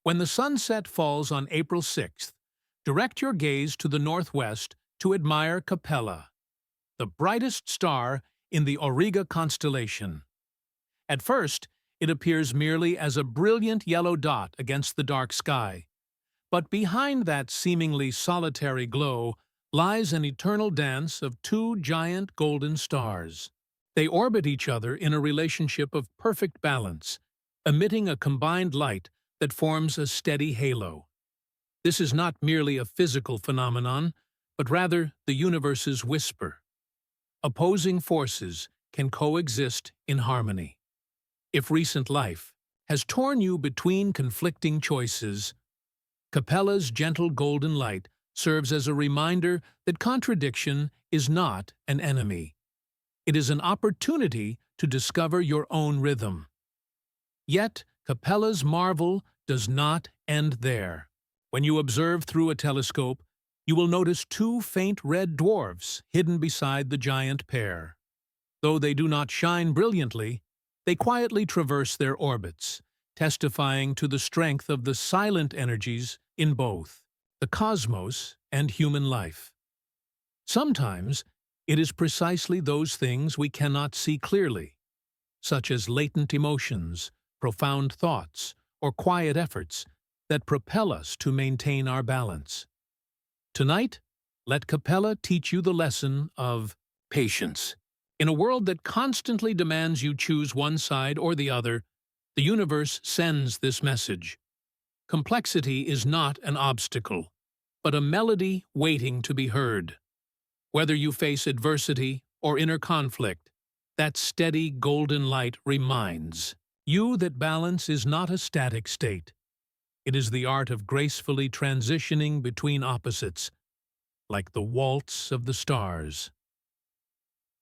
When the sunset falls on April 6th, direct your gaze to the northwest to admire Capella, the brightest star in the Auriga constellation. At first, it appears merely as a brilliant yellow dot against the dark sky, but behind that seemingly solitary glow lies an eternal dance of two giant golden stars. They orbit each other in a relationship of perfect balance, emitting a combined light that forms a steady halo. This is not merely a physical phenomenon, but rather the universe's whisper. Opposing forces can coexist in harmony. If recent life has torn you between conflicting choices, Capella's gentle golden light serves as a reminder that contradiction is not an enemy. It is an opportunity to discover your own rhythm. Yet, Capella's marvel does not end there. When you observe through a telescope, you will notice two faint red dwarfs hidden beside the giant pair. Though they do not shine brilliantly, they quietly traverse their orbits, testifying to the strength of the silent energies in both the cosmos and human life. Sometimes, it is precisely those things we cannot see clearly, such as latent emotions, profound thoughts, or quiet efforts, that propel us to maintain our balance. Tonight, let Capella teach you the lesson of patience. In a world that constantly demands you choose one side or the other, the universe sends this message. Complexity is not an obstacle, but a melody waiting to be heard. Whether you face adversity or inner conflict, that steady golden light reminds you that balance is not a static state. It is the art of gracefully transitioning between opposites, like the waltz of the stars.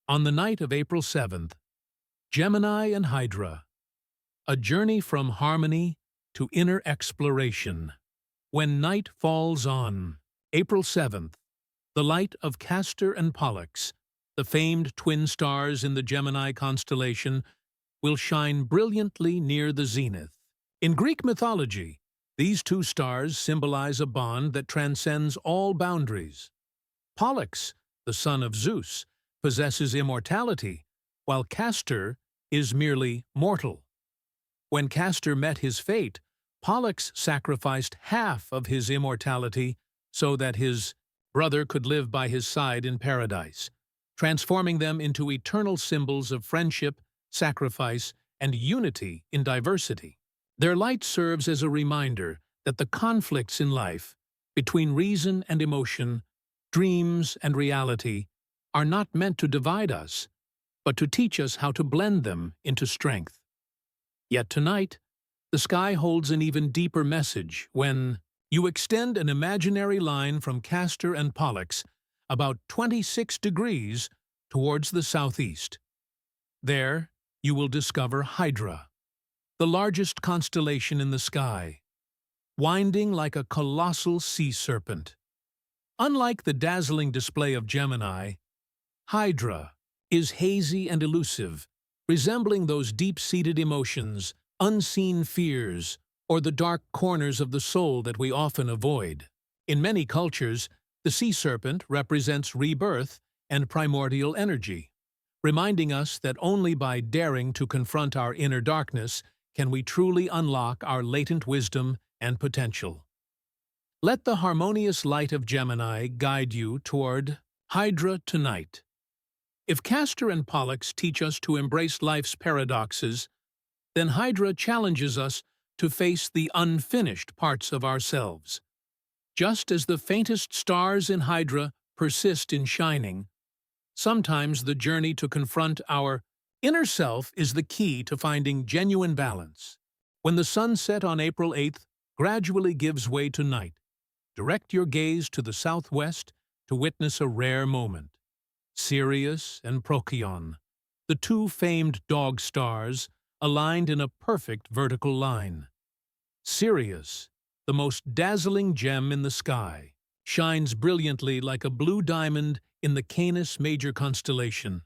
On the night of April 7th, Gemini and Hydra, a journey from harmony to inner exploration. When night falls on April 7th, the light of Castor-Pollux, the famed twin stars in the Gemini constellation, will shine brilliantly near the zenith. In Greek mythology, these two stars symbolize a bond that transcends all boundaries. Pollux, the son of Zeus, possesses immortality, while Castor is merely mortal. When Castor met his fate, Pollux sacrificed half of his immortality so that his brother could live by his side in paradise, transforming them into eternal symbols of friendship, sacrifice, and unity in diversity. Their light serves as a reminder that the conflicts in life, between reason and emotion, dreams and reality, are not meant to divide us, but to teach us how to blend them into strength. Yet tonight, the sky holds an even deeper message when you extend an imaginary line from Castor and Pollux about 26 degrees towards the southeast. There, you will discover Hydra, the largest constellation in the sky, winding like a colossal sea serpent. Unlike the dazzling display of Gemini, Hydra is hazy and elusive, resembling those deep-seated emotions, unseen fears, or the dark corners of the soul that we often avoid. In many cultures, the sea serpent represents rebirth and primordial energy, reminding us that only by daring to confront our inner darkness can we truly unlock our latent wisdom and potential. Let the harmonious light of Gemini guide you toward Hydra tonight. If Castor and Pollux teach us to embrace life's paradoxes, then Hydra challenges us to face the unfinished parts of ourselves. Just as the faintest stars in Hydra persist in shining, sometimes the journey to confront our inner self is the key to finding genuine balance. When the sunset on April 8th gradually gives way to night, direct your gaze to the southwest to witness a rare moment. Sirius and Procyon, the two famed dog stars, aligned in a perfect vertical line. Sirius, the most dazzling gem in the sky, shines brilliantly like a blue diamond in the Canis Major constellation.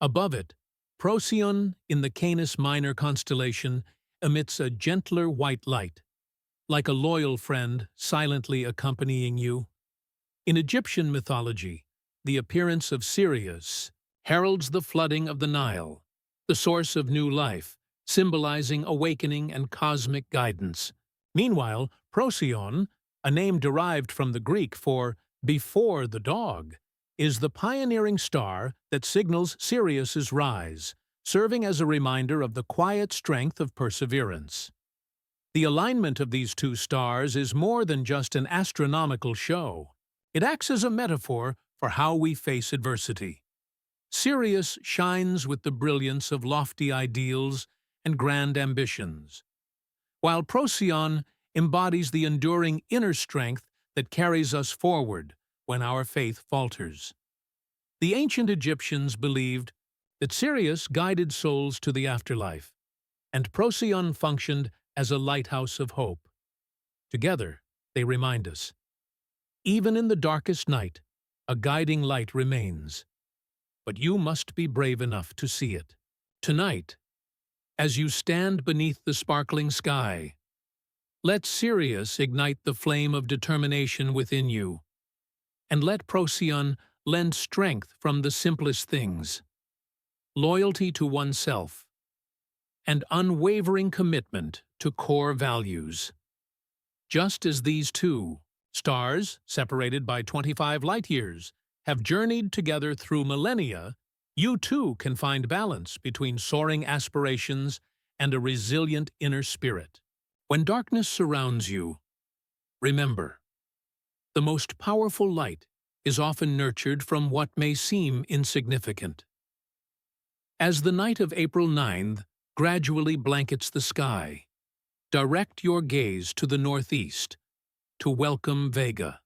Above it, Procyon in the Canis Minor constellation emits a gentler white light, like a loyal friend silently accompanying you. In Egyptian mythology, the appearance of Sirius heralds the flooding of the Nile, the source of new life, symbolizing awakening and cosmic guidance. Meanwhile, Procyon, a name derived from the Greek for before the dog, is the pioneering star that signals Sirius's rise, serving as a reminder of the quiet strength of perseverance. The alignment of these two stars is more than just an astronomical show. It acts as a metaphor for how we face adversity. Sirius shines with the brilliance of lofty ideals and grand ambitions, while Procyon embodies the enduring inner strength that carries us forward when our faith falters. The ancient Egyptians believed that Sirius guided souls to the afterlife, and Procyon functioned as a lighthouse of hope. Together, they remind us, even in the darkest night, a guiding light remains. But you must be brave enough to see it. Tonight, as you stand beneath the sparkling sky, let Sirius ignite the flame of determination within you, and let Procyon lend strength from the simplest things: loyalty to oneself and unwavering commitment to core values. Just as these two stars, separated by 25 light-years, have journeyed together through millennia, you too can find balance between soaring aspirations and a resilient inner spirit. When darkness surrounds you, remember, the most powerful light is often nurtured from what may seem insignificant. As the night of April 9th gradually blankets the sky, direct your gaze to the northeast to welcome Vega,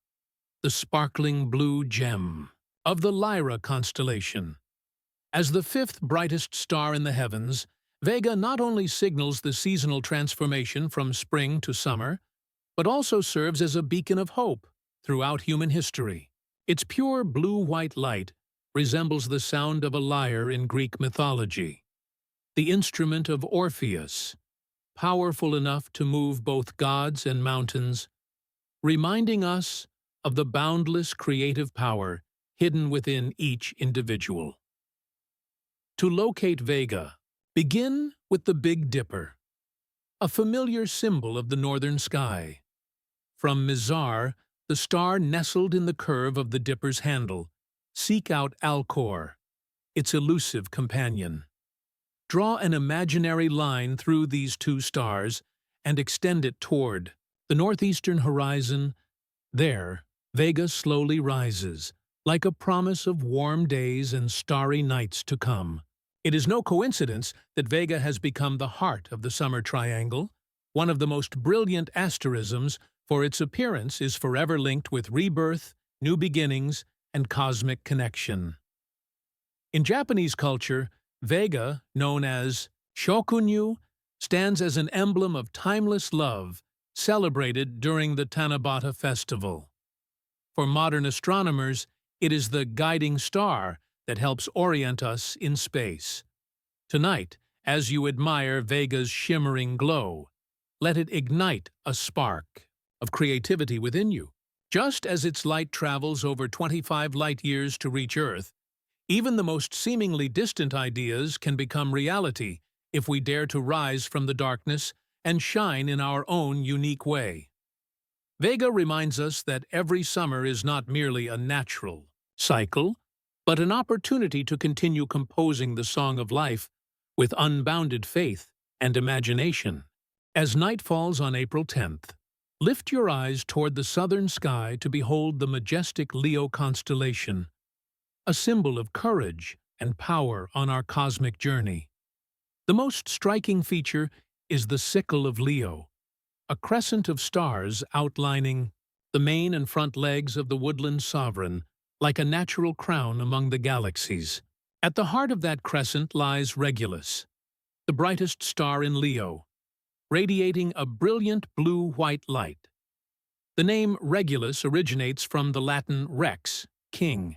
the sparkling blue gem of the Lyra constellation. As the fifth brightest star in the heavens, Vega not only signals the seasonal transformation from spring to summer, but also serves as a beacon of hope throughout human history. Its pure blue-white light resembles the sound of a lyre in Greek mythology, the instrument of Orpheus, powerful enough to move both gods and mountains, reminding us of the boundless creative power hidden within each individual. To locate Vega, begin with the Big Dipper, a familiar symbol of the northern sky. From Mizar, the star nestled in the curve of the Dipper's handle, seek out Alcor, its elusive companion. Draw an imaginary line through these two stars and extend it toward the northeastern horizon. There, Vega slowly rises, like a promise of warm days and starry nights to come. It is no coincidence that Vega has become the heart of the summer triangle, one of the most brilliant asterisms, for its appearance is forever linked with rebirth, new beginnings, and cosmic connection. In Japanese culture, Vega, known as Shokunyu, stands as an emblem of timeless love, celebrated during the Tanabata festival. For modern astronomers, it is the guiding star that helps orient us in space. Tonight, as you admire Vega's shimmering glow, let it ignite a spark of creativity within you. Just as its light travels over 25 light-years to reach Earth, even the most seemingly distant ideas can become reality if we dare to rise from the darkness and shine in our own unique way. Vega reminds us that every summer is not merely a natural cycle, but an opportunity to continue composing the song of life with unbounded faith and imagination. As night falls on April 10th, lift your eyes toward the southern sky to behold the majestic Leo constellation, a symbol of courage and power on our cosmic journey. The most striking feature is the sickle of Leo, a crescent of stars outlining the main and front legs of the woodland sovereign, like a natural crown among the galaxies. At the heart of that crescent lies Regulus, the brightest star in Leo, radiating a brilliant blue-white light. The name Regulus originates from the Latin rex, king,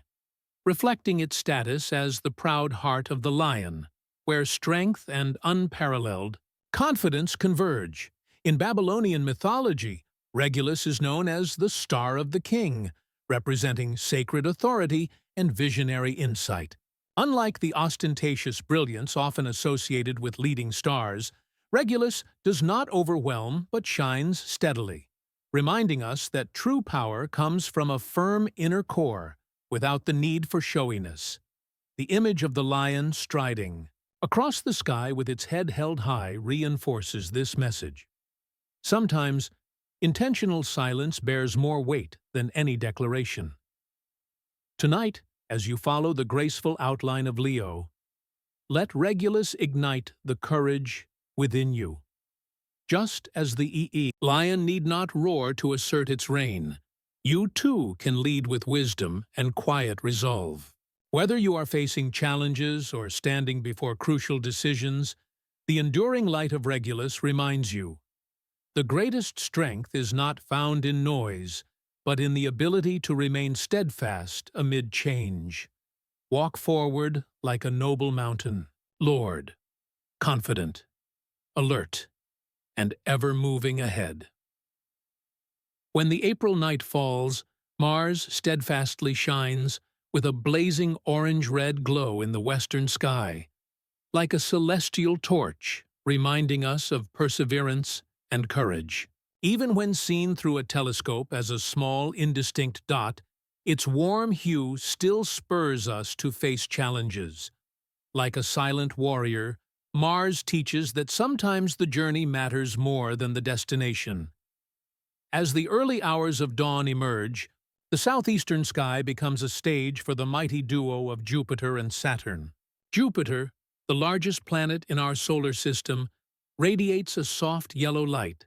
reflecting its status as the proud heart of the lion, where strength and unparalleled confidence converge. In Babylonian mythology, Regulus is known as the Star of the King, representing sacred authority and visionary insight. Unlike the ostentatious brilliance often associated with leading stars, Regulus does not overwhelm but shines steadily, reminding us that true power comes from a firm inner core without the need for showiness. The image of the lion striding across the sky with its head held high reinforces this message. Sometimes, intentional silence bears more weight than any declaration. Tonight, as you follow the graceful outline of Leo, let Regulus ignite the courage within you. Just as the lion need not roar to assert its reign, you too can lead with wisdom and quiet resolve. Whether you are facing challenges or standing before crucial decisions, the enduring light of Regulus reminds you, the greatest strength is not found in noise, but in the ability to remain steadfast amid change. Walk forward like a noble mountain, Lord, confident, alert, and ever moving ahead. When the April night falls, Mars steadfastly shines with a blazing orange-red glow in the western sky, like a celestial torch reminding us of perseverance and courage. Even when seen through a telescope as a small, indistinct dot, its warm hue still spurs us to face challenges. Like a silent warrior, Mars teaches that sometimes the journey matters more than the destination. As the early hours of dawn emerge, the southeastern sky becomes a stage for the mighty duo of Jupiter and Saturn. Jupiter, the largest planet in our solar system, radiates a soft yellow light,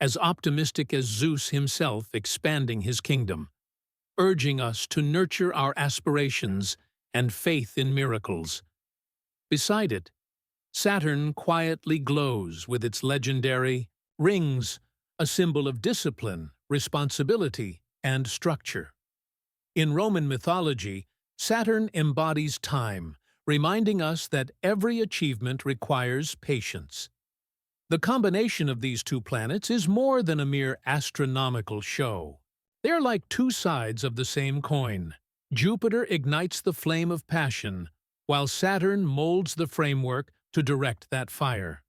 as optimistic as Zeus himself expanding his kingdom, urging us to nurture our aspirations and faith in miracles. Beside it, Saturn quietly glows with its legendary rings, a symbol of discipline, responsibility, and structure. In Roman mythology, Saturn embodies time, reminding us that every achievement requires patience. The combination of these two planets is more than a mere astronomical show. They are like two sides of the same coin. Jupiter ignites the flame of passion, while Saturn molds the framework to direct that fire.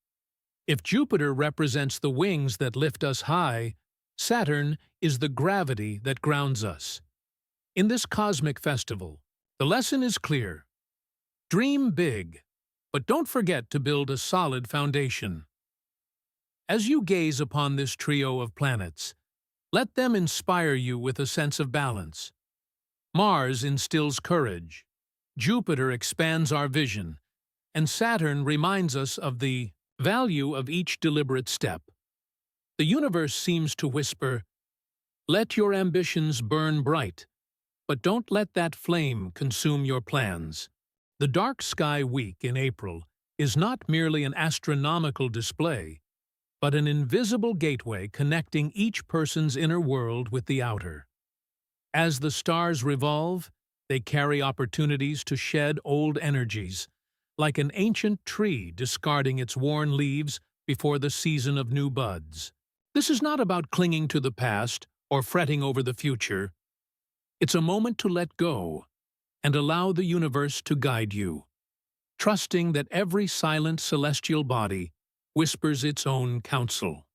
If Jupiter represents the wings that lift us high, Saturn is the gravity that grounds us. In this cosmic festival, the lesson is clear. Dream big, but don't forget to build a solid foundation. As you gaze upon this trio of planets, let them inspire you with a sense of balance. Mars instills courage, Jupiter expands our vision, and Saturn reminds us of the value of each deliberate step. The universe seems to whisper, "Let your ambitions burn bright, but don't let that flame consume your plans." The dark sky week in April is not merely an astronomical display, but an invisible gateway connecting each person's inner world with the outer. As the stars revolve, they carry opportunities to shed old energies, like an ancient tree discarding its worn leaves before the season of new buds. This is not about clinging to the past or fretting over the future. It's a moment to let go and allow the universe to guide you, trusting that every silent celestial body whispers its own counsel.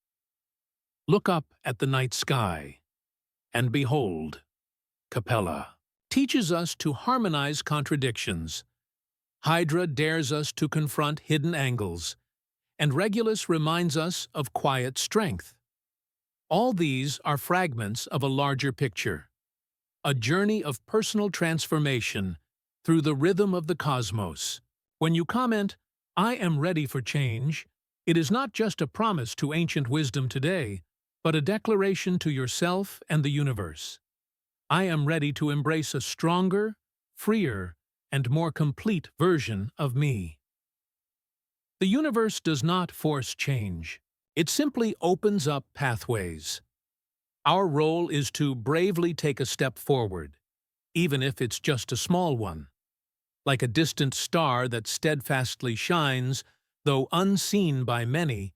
Look up at the night sky, and behold, Capella teaches us to harmonize contradictions. Hydra dares us to confront hidden angles, and Regulus reminds us of quiet strength. All these are fragments of a larger picture, a journey of personal transformation through the rhythm of the cosmos. When you comment, "I am ready for change," it is not just a promise to ancient wisdom today, but a declaration to yourself and the universe. I am ready to embrace a stronger, freer, and more complete version of me. The universe does not force change. It simply opens up pathways. Our role is to bravely take a step forward, even if it's just a small one. Like a distant star that steadfastly shines, though unseen by many,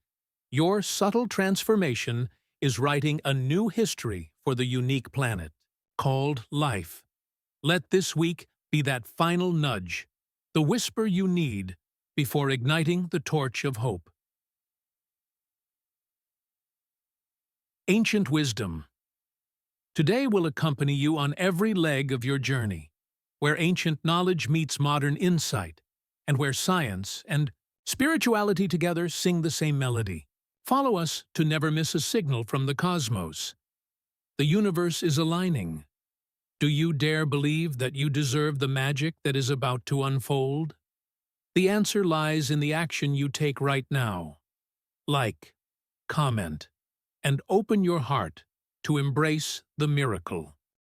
Your subtle transformation is writing a new history for the unique planet, called life. Let this week be that final nudge, the whisper you need before igniting the torch of hope. Ancient Wisdom. Today will accompany you on every leg of your journey, where ancient knowledge meets modern insight, and where science and spirituality together sing the same melody. Follow us to never miss a signal from the cosmos. The universe is aligning. Do you dare believe that you deserve the magic that is about to unfold? The answer lies in the action you take right now. Like, comment, and open your heart to embrace the miracle.